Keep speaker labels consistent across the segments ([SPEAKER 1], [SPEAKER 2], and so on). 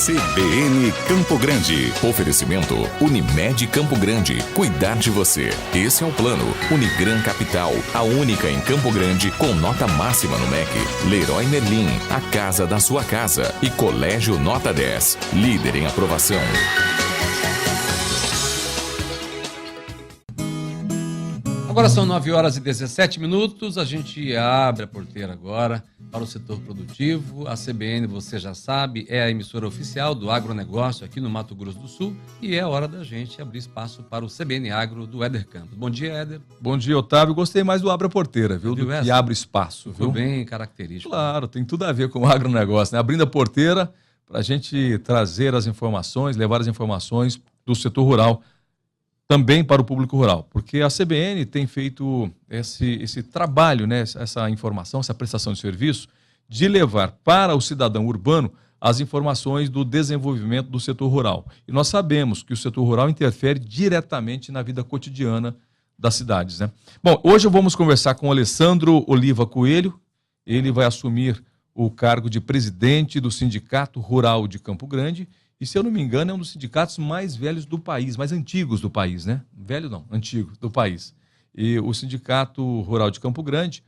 [SPEAKER 1] CBN Campo Grande. Oferecimento Unimed Campo Grande. Cuidar de você. Esse é o plano. Unigran Capital, a única em Campo Grande com nota máxima no MEC. Leroy Merlin, a casa da sua casa. E Colégio Nota 10, líder em aprovação.
[SPEAKER 2] Agora são 9h17. A gente abre a porteira agora para o setor produtivo. A CBN, você já sabe, é a emissora oficial do agronegócio aqui no Mato Grosso do Sul e é hora da gente abrir espaço para o CBN Agro do Éder Campos. Bom dia, Éder.
[SPEAKER 3] Bom dia, Otávio. Gostei mais do Abre a Porteira, viu? Do que Abre Espaço.
[SPEAKER 2] Ficou bem característico.
[SPEAKER 3] Claro, tem tudo a ver com o agronegócio, né? Abrindo a porteira para a gente trazer as informações, levar as informações do setor rural também para o público rural, porque a CBN tem feito esse trabalho, né, essa informação, essa prestação de serviço, de levar para o cidadão urbano as informações do desenvolvimento do setor rural. E nós sabemos que o setor rural interfere diretamente na vida cotidiana das cidades, né? Bom, hoje vamos conversar com o Alessandro Oliva Coelho. Ele vai assumir o cargo de presidente do Sindicato Rural de Campo Grande. E, se eu não me engano, é um dos sindicatos mais velhos do país, mais antigos do país, né? Velho não, antigo do país. E o Sindicato Rural de Campo Grande,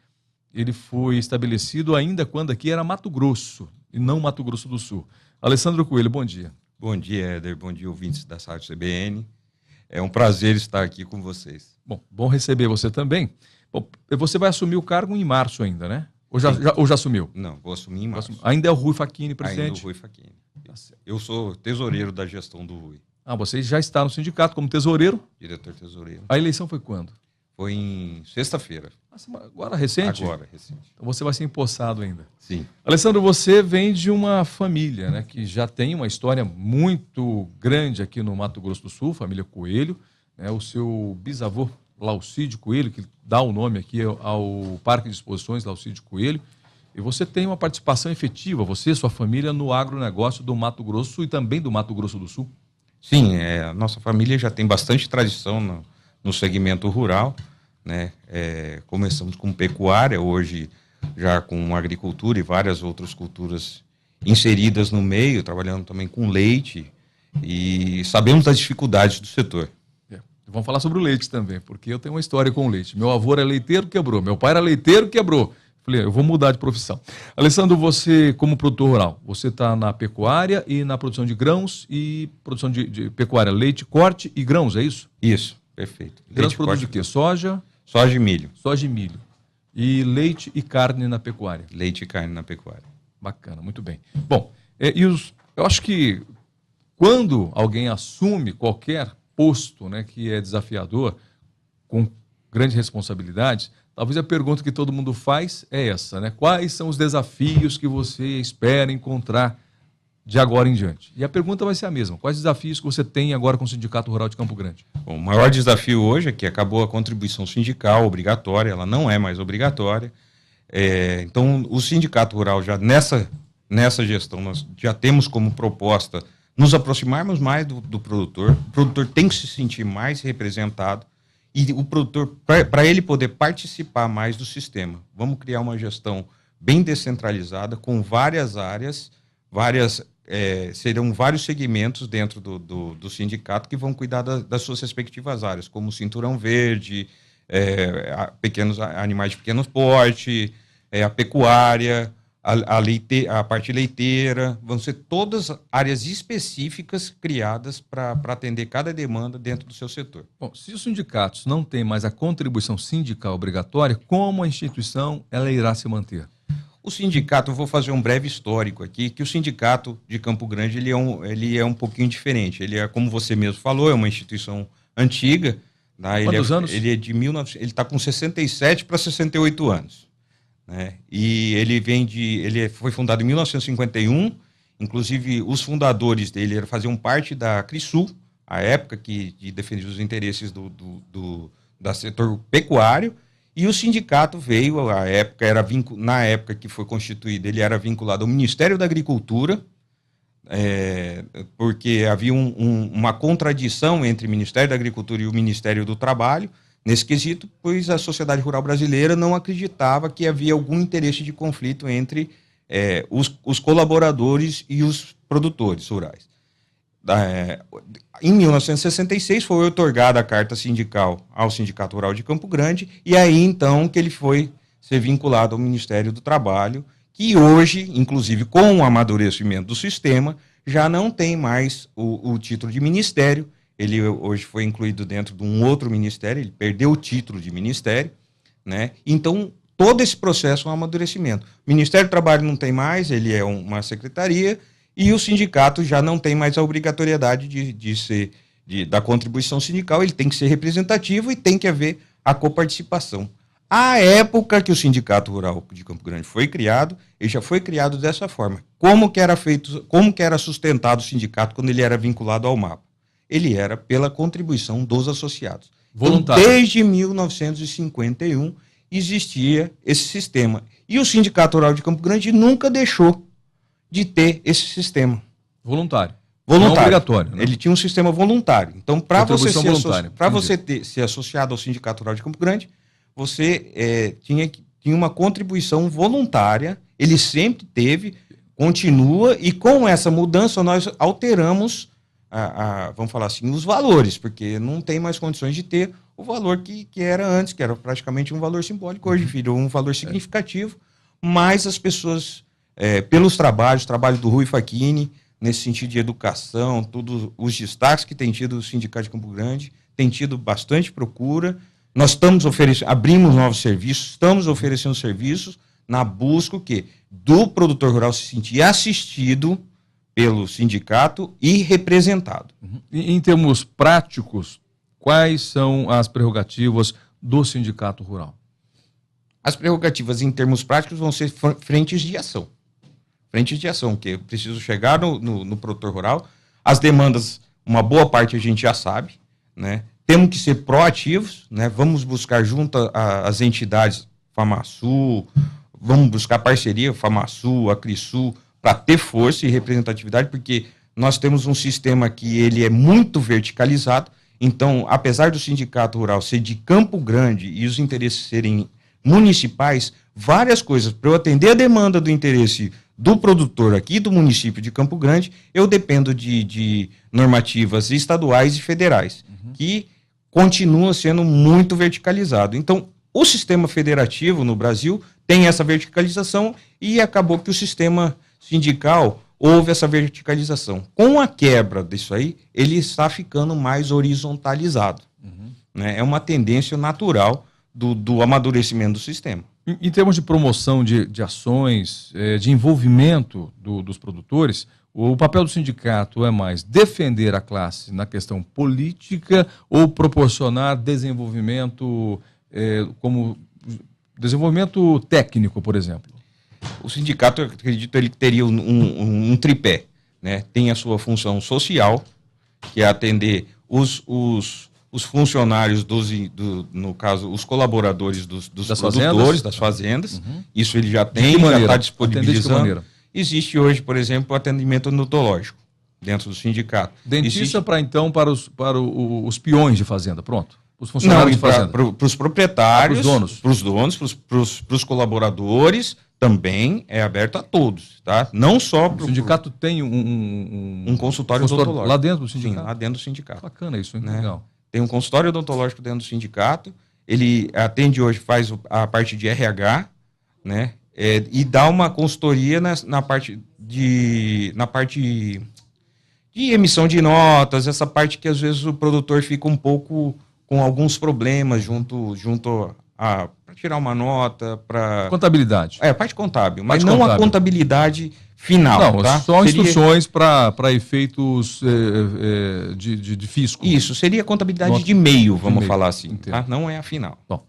[SPEAKER 3] ele foi estabelecido ainda quando aqui era Mato Grosso, e não Mato Grosso do Sul. Alessandro Coelho, bom dia.
[SPEAKER 4] Bom dia, Éder. Bom dia, ouvintes da Rádio CBN. É um prazer estar aqui com vocês.
[SPEAKER 3] Bom receber você também. Bom, você vai assumir o cargo em março ainda, né? Ou já assumiu?
[SPEAKER 4] Não, vou assumir em março.
[SPEAKER 3] Ainda é o Rui Facchini, presidente?
[SPEAKER 4] Ainda é o Rui Facchini. Eu sou tesoureiro da gestão do Rui.
[SPEAKER 3] Você já está no sindicato como tesoureiro?
[SPEAKER 4] Diretor tesoureiro.
[SPEAKER 3] A eleição foi quando?
[SPEAKER 4] Foi em sexta-feira.
[SPEAKER 3] Agora recente?
[SPEAKER 4] Agora, recente.
[SPEAKER 3] Então você vai ser empossado ainda.
[SPEAKER 4] Sim.
[SPEAKER 3] Alessandro, você vem de uma família, né, que já tem uma história muito grande aqui no Mato Grosso do Sul, família Coelho, né, o seu bisavô Laucídio Coelho, que dá o nome aqui ao Parque de Exposições Laucídio Coelho, e você tem uma participação efetiva, você e sua família, no agronegócio do Mato Grosso e também do Mato Grosso do Sul?
[SPEAKER 4] Sim, a nossa família já tem bastante tradição no segmento rural, né? Começamos com pecuária, hoje já com agricultura e várias outras culturas inseridas no meio, trabalhando também com leite, e sabemos das dificuldades do setor.
[SPEAKER 3] Vamos falar sobre o leite também, porque eu tenho uma história com o leite. Meu avô era leiteiro, quebrou. Meu pai era leiteiro, quebrou. Falei, eu vou mudar de profissão. Alessandro, você, como produtor rural, você está na pecuária e na produção de grãos e produção de pecuária, leite, corte e grãos, é isso?
[SPEAKER 4] Isso, perfeito.
[SPEAKER 3] Grãos produz o quê? Soja?
[SPEAKER 4] Soja e milho.
[SPEAKER 3] Soja e milho. E leite e carne na pecuária?
[SPEAKER 4] Leite e carne na pecuária.
[SPEAKER 3] Bacana, muito bem. Bom, eu acho que quando alguém assume qualquer posto, né, que é desafiador, com grande responsabilidade, talvez a pergunta que todo mundo faz é essa, né? Quais são os desafios que você espera encontrar de agora em diante? E a pergunta vai ser a mesma. Quais desafios que você tem agora com o Sindicato Rural de Campo Grande?
[SPEAKER 4] Bom, o maior desafio hoje é que acabou a contribuição sindical obrigatória, ela não é mais obrigatória. Então, o Sindicato Rural, já nessa gestão, nós já temos como proposta nos aproximarmos mais do produtor. O produtor tem que se sentir mais representado e o produtor, para ele poder participar mais do sistema. Vamos criar uma gestão bem descentralizada, com várias áreas, serão vários segmentos dentro do sindicato que vão cuidar das suas respectivas áreas, como o cinturão verde, pequenos animais de pequeno porte, a pecuária, a parte leiteira. Vão ser todas áreas específicas criadas para atender cada demanda dentro do seu setor.
[SPEAKER 3] Bom, se os sindicatos não têm mais a contribuição sindical obrigatória, como a instituição ela irá se manter?
[SPEAKER 4] O sindicato, eu vou fazer um breve histórico aqui, que o sindicato de Campo Grande ele é um pouquinho diferente. Ele é, como você mesmo falou, é uma instituição antiga. Tá?
[SPEAKER 3] Quantos anos?
[SPEAKER 4] Ele é de 1900, ele está com 67 para 68 anos. Né? E ele foi fundado em 1951, inclusive os fundadores dele faziam parte da Crisul, a época que defendia os interesses do setor pecuário, e o sindicato veio, na época que foi constituído, ele era vinculado ao Ministério da Agricultura, porque havia uma contradição entre o Ministério da Agricultura e o Ministério do Trabalho, nesse quesito, pois a sociedade rural brasileira não acreditava que havia algum interesse de conflito entre os colaboradores e os produtores rurais. Em 1966 foi otorgada a carta sindical ao Sindicato Rural de Campo Grande, e aí então que ele foi ser vinculado ao Ministério do Trabalho, que hoje, inclusive com o amadurecimento do sistema, já não tem mais o título de ministério. Ele hoje foi incluído dentro de um outro ministério, ele perdeu o título de ministério, né? Então, todo esse processo é um amadurecimento. O Ministério do Trabalho não tem mais, ele é uma secretaria, e o sindicato já não tem mais a obrigatoriedade da contribuição sindical, ele tem que ser representativo e tem que haver a coparticipação. À época que o Sindicato Rural de Campo Grande foi criado, ele já foi criado dessa forma. Como que era sustentado o sindicato quando ele era vinculado ao MAPA? Ele era pela contribuição dos associados.
[SPEAKER 3] Voluntário.
[SPEAKER 4] Então, desde 1951 existia esse sistema. E o Sindicato Rural de Campo Grande nunca deixou de ter esse sistema.
[SPEAKER 3] Voluntário.
[SPEAKER 4] Voluntário.
[SPEAKER 3] Não obrigatório. Né?
[SPEAKER 4] Ele tinha um sistema voluntário. Então, para você
[SPEAKER 3] voluntária.
[SPEAKER 4] ser associado ao Sindicato Rural de Campo Grande, você tinha uma contribuição voluntária, ele sempre teve, continua, e com essa mudança nós alteramos, vamos falar assim, os valores, porque não tem mais condições de ter o valor que era antes, que era praticamente um valor simbólico, hoje virou um valor significativo, mas as pessoas, pelos trabalho do Rui Facchini, nesse sentido de educação, todos os destaques que tem tido o Sindicato de Campo Grande, tem tido bastante procura. Nós abrimos novos serviços, estamos oferecendo serviços na busca do produtor rural se sentir assistido pelo sindicato e representado.
[SPEAKER 3] Em termos práticos, quais são as prerrogativas do Sindicato Rural?
[SPEAKER 4] As prerrogativas em termos práticos vão ser frentes de ação. Frentes de ação, que eu preciso chegar no produtor rural. As demandas, uma boa parte a gente já sabe, né? Temos que ser proativos, né? Vamos buscar junto às entidades FamaSul, vamos buscar parceria, FamaSul, Acrisul, para ter força e representatividade, porque nós temos um sistema que ele é muito verticalizado. Então, apesar do Sindicato Rural ser de Campo Grande e os interesses serem municipais, várias coisas, para eu atender a demanda do interesse do produtor aqui do município de Campo Grande, eu dependo de normativas estaduais e federais, que continua sendo muito verticalizado. Então, o sistema federativo no Brasil tem essa verticalização e acabou que o sistema sindical houve essa verticalização. Com a quebra disso aí, ele está ficando mais horizontalizado. Né? É uma tendência natural do amadurecimento do sistema.
[SPEAKER 3] Em termos de promoção de ações, de envolvimento dos produtores, o papel do sindicato é mais defender a classe na questão política ou proporcionar desenvolvimento, como desenvolvimento técnico, por exemplo?
[SPEAKER 4] O sindicato, eu acredito, ele teria um tripé, né? Tem a sua função social, que é atender os funcionários, no caso, os colaboradores dos produtores, das fazendas. Isso ele já tem, já está disponibilizando. Existe hoje, por exemplo, o atendimento odontológico dentro do sindicato.
[SPEAKER 3] Dentista para os peões de fazenda, pronto. Os funcionários de fazenda.
[SPEAKER 4] Para os proprietários, para os donos, para os colaboradores, também é aberto a todos, tá? Não só
[SPEAKER 3] o sindicato tem um
[SPEAKER 4] consultório odontológico.
[SPEAKER 3] Lá dentro do sindicato?
[SPEAKER 4] Sim, lá dentro do sindicato.
[SPEAKER 3] Bacana isso, hein?
[SPEAKER 4] Né?
[SPEAKER 3] Legal.
[SPEAKER 4] Tem um consultório odontológico dentro do sindicato, ele atende hoje, faz a parte de RH, né? E dá uma consultoria na parte de emissão de notas, essa parte que às vezes o produtor fica um pouco com alguns problemas junto para tirar uma nota, para...
[SPEAKER 3] Contabilidade.
[SPEAKER 4] A parte contábil, mas não a contabilidade final.
[SPEAKER 3] Não,
[SPEAKER 4] tá?
[SPEAKER 3] só instruções para efeitos de fisco.
[SPEAKER 4] Isso, seria contabilidade de meio, vamos falar assim. Tá? Não é a final.
[SPEAKER 3] Bom,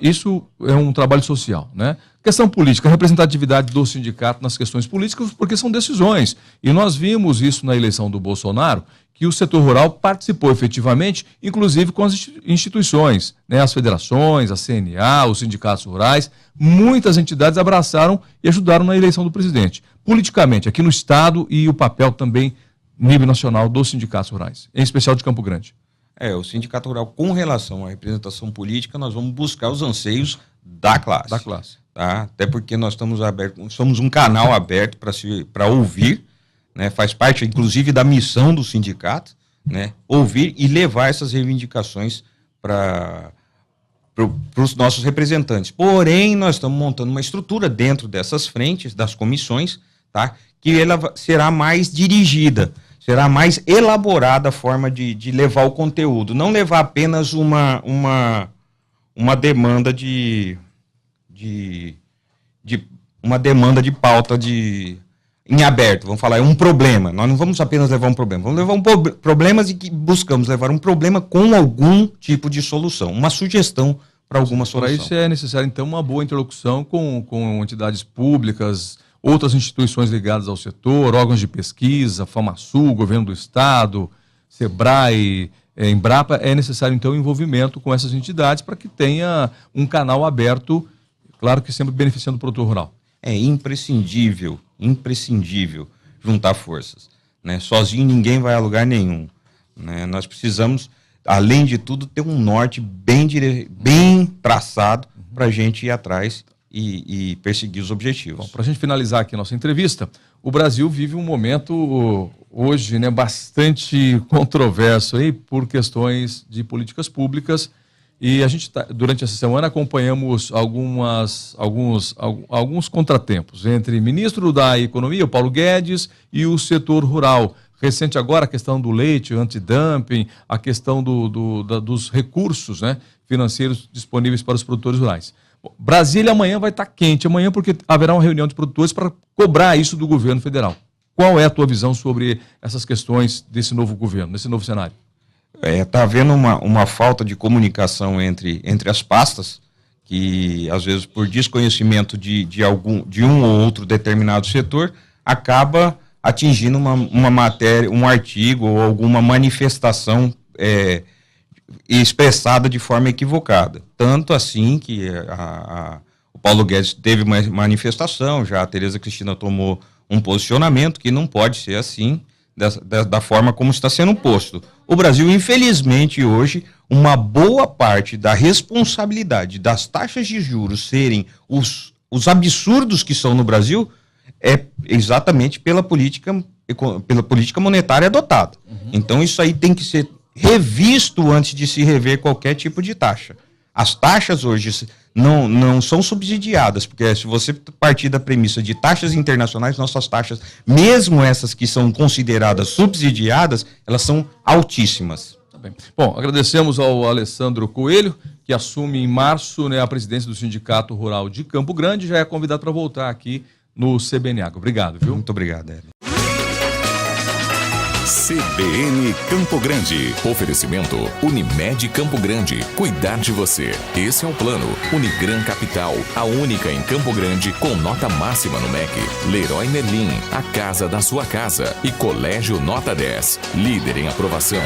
[SPEAKER 3] isso é um trabalho social, né? Questão política, a representatividade do sindicato nas questões políticas, porque são decisões. E nós vimos isso na eleição do Bolsonaro, que o setor rural participou efetivamente, inclusive com as instituições, né? As federações, a CNA, os sindicatos rurais, muitas entidades abraçaram e ajudaram na eleição do presidente. Politicamente, aqui no Estado, e o papel também, nível nacional, dos sindicatos rurais, em especial de Campo Grande.
[SPEAKER 4] O sindicato rural, com relação à representação política, nós vamos buscar os anseios da classe.
[SPEAKER 3] Da classe.
[SPEAKER 4] Tá? Até porque nós estamos abertos, somos um canal aberto para ouvir, né? Faz parte, inclusive, da missão do sindicato, né? Ouvir e levar essas reivindicações para os nossos representantes. Porém, nós estamos montando uma estrutura dentro dessas frentes, das comissões, tá? Que ela será mais dirigida, será mais elaborada a forma de levar o conteúdo, não levar apenas uma demanda uma demanda de pauta em aberto, vamos falar, é um problema. Nós não vamos apenas levar um problema, vamos levar problemas e que buscamos levar um problema com algum tipo de solução, uma sugestão para alguma solução.
[SPEAKER 3] Para isso é necessário, então, uma boa interlocução com entidades públicas, outras instituições ligadas ao setor, órgãos de pesquisa, FamaSul, Governo do Estado, SEBRAE, Embrapa. É necessário, então, envolvimento com essas entidades para que tenha um canal aberto, claro que sempre beneficiando o produtor rural.
[SPEAKER 4] É imprescindível juntar forças, né? Sozinho ninguém vai a lugar nenhum, né? Nós precisamos, além de tudo, ter um norte bem traçado para a gente ir atrás e perseguir os objetivos.
[SPEAKER 3] Para a gente finalizar aqui a nossa entrevista, o Brasil vive um momento hoje, né, bastante controverso aí por questões de políticas públicas. E a gente, durante essa semana, acompanhamos alguns contratempos entre o ministro da Economia, o Paulo Guedes, e o setor rural. Recente agora, a questão do leite, o antidumping, a questão dos recursos, né, financeiros disponíveis para os produtores rurais. Bom, Brasília amanhã vai estar quente, amanhã, porque haverá uma reunião de produtores para cobrar isso do governo federal. Qual é a tua visão sobre essas questões desse novo governo, desse novo cenário?
[SPEAKER 4] Está havendo uma falta de comunicação entre as pastas, que às vezes por desconhecimento de um ou outro determinado setor, acaba atingindo uma matéria, um artigo ou alguma manifestação expressada de forma equivocada. Tanto assim que o Paulo Guedes teve uma manifestação, já a Tereza Cristina tomou um posicionamento que não pode ser assim, da forma como está sendo posto. O Brasil, infelizmente, hoje, uma boa parte da responsabilidade das taxas de juros serem os absurdos que são no Brasil é exatamente pela política monetária adotada. Então, isso aí tem que ser revisto antes de se rever qualquer tipo de taxa. As taxas hoje não são subsidiadas, porque se você partir da premissa de taxas internacionais, nossas taxas, mesmo essas que são consideradas subsidiadas, elas são altíssimas.
[SPEAKER 3] Tá bem. Bom, agradecemos ao Alessandro Coelho, que assume em março, né, a presidência do Sindicato Rural de Campo Grande, já é convidado para voltar aqui no CBN Agro. Obrigado, viu?
[SPEAKER 4] Muito obrigado, Hélio.
[SPEAKER 1] CBN Campo Grande. Oferecimento Unimed Campo Grande. Cuidar de você. Esse é o plano. Unigran Capital. A única em Campo Grande com nota máxima no MEC. Leroy Merlin. A casa da sua casa. E Colégio Nota 10. Líder em aprovação.